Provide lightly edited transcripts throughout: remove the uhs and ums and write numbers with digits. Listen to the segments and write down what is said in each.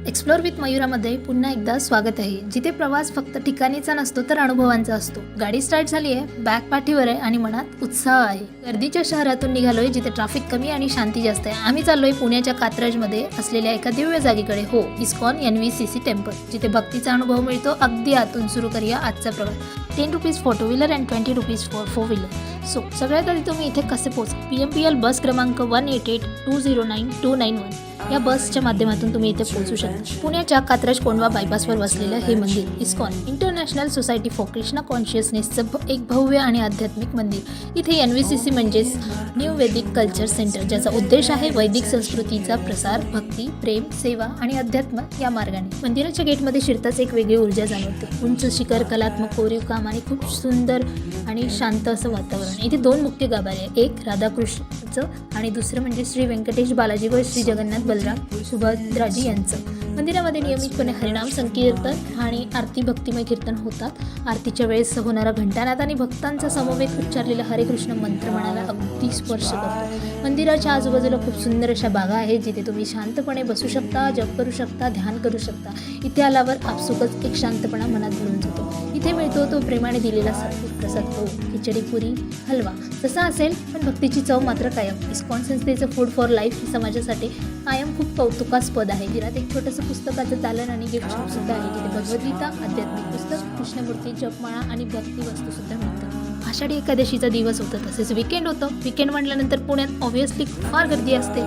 Explore with मयुरामध्ये पुन्हा एकदा स्वागत आहे, जिथे प्रवास फक्त ठिकाणीचा नसतो तर अनुभवांचा असतो। गाडी स्टार्ट झाली आहे, बॅग पाठीवर आहे आणि मनात उत्साह आहे। गर्दीच्या शहरातून निघालोय, जिथे ट्रॅफिक कमी आणि शांती जास्त आहे। आम्ही चाललोय पुण्याच्या कात्रजमध्ये असलेल्या एका दिव्य जागेकडे, हो, इस्कॉन NVCC टेम्पल, जिथे भक्तीचा अनुभव मिळतो अगदी आतून। सुरू करूया आजचा प्रवास। 10 rupees for 2 wheeler and 20 rupees for 4 wheeler. So सगळ्यात आधी तुम्ही इथे कसे पोहोचा? PMPL बस क्रमांक 188-209-291 या बसच्या माध्यमातून तुम्ही इथे पोहोचू शकता। पुण्याच्या कात्रज कोंढवा बायपासवर वसलेलं हे मंदिर ISKCON international society for Krishna कॉन्शियसनेसचं एक भव्य आणि आध्यात्मिक मंदिर। इथे NVCC म्हणजेच न्यू वैदिक कल्चर सेंटर, ज्याचा उद्देश आहे वैदिक संस्कृतीचा प्रसार, भक्ती, प्रेम, सेवा आणि अध्यात्म या मार्गाने। मंदिराच्या गेटमध्ये शिरताच एक वेगळी ऊर्जा जाणवते। उंच शिखर, कलात्मक कोरीव काम आणि खूप सुंदर आणि शांत असं वातावरण। इथे दोन मुख्य गाभारे आहेत, एक राधाकृष्णचं आणि दुसरं म्हणजे श्री व्यंकटेश बालाजी व श्री जगन्नाथ बलराम सुभद्राजी यांचं। मंदिरामध्ये नियमितपणे हरिनाम संकीर्तन आणि आरती भक्तिमय कीर्तन होतात। आरतीच्या वेळेस होणारा घंटानाद आणि भक्तांचा समवेत उच्चारलेला हरे कृष्ण मंत्र मनाला अगदी स्पर्श करतो। मंदिराच्या आजूबाजूला खूप सुंदर अशा बागा आहेत, जिथे तुम्ही शांतपणे बसू शकता, जप करू शकता, ध्यान करू शकता। इथे आल्यावर आपसुकच एक शांतपणा मनात भरून जातो। इथे मिळतो तो प्रेमाने दिलेला सात्विक प्रसाद, हो, खिचडी, पुरी, हलवा जसा असेल, पण भक्तीची चव मात्र कायम। इस्कॉन संस्थेचं फूड फॉर लाईफ ही समाजासाठी कायम खूप कौतुकास्पद आहे। जिरात एक छोटंसं पुस्तकाचं दालन आणि गिफ्ट शॉप सुद्धा आहे, जिथे भगवद्गीता, आध्यात्मिक पुस्तक, कृष्णमूर्ती, जपमाळा आणि भक्ती वस्तू सुद्धा मिळतात। आषाढी एकादशीचा दिवस होता, तसेच विकेंड होतं। विकेंड म्हटल्यानंतर पुण्यात ऑब्व्हियसली फार गर्दी असते,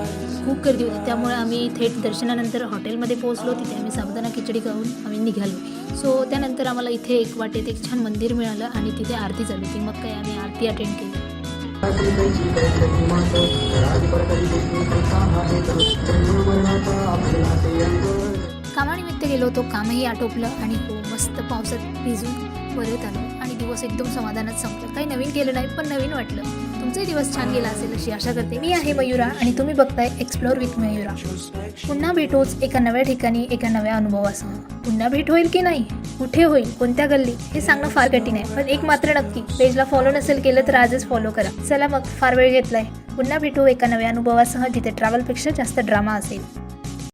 खूप गर्दी होती। त्यामुळे आम्ही थेट दर्शनानंतर हॉटेलमध्ये पोहोचलो। तिथे आम्ही साबुदाणा खिचडी खाऊन आम्ही निघालो। सो त्यानंतर आम्हाला इथे एक वाटेत एक छान मंदिर मिळालं आणि तिथे आरती झाली होती। मग काय आम्ही आरती अटेंड केली। कामानिमित्त गेलो होतो, कामही आटोपलं आणि हो, मस्त पावसात भिजून परत आलो आणि दिवस एकदम समाधानात संपला। काही नवीन केलं नाही, पण नवीन वाटलं। तुमचाही दिवस छान गेला असेल अशी आशा करते। मी आहे मयुरा आणि तुम्ही बघताय एक्सप्लोर विथ मयुरा। पुन्हा भेटूच एका नव्या ठिकाणी, एका नव्या अनुभवासह। पुन्हा भेट होईल की नाही, कुठे होईल, कोणत्या गल्ली, हे सांगणं फार कठीण आहे, पण एक मात्र नक्की, पेजला फॉलो नसेल केलं तर आजच फॉलो करा। चला मग, फार वेळ घेतलाय। पुन्हा भेटू एका नव्या अनुभवासह, जिथे ट्रॅव्हलपेक्षा जास्त ड्रामा असेल।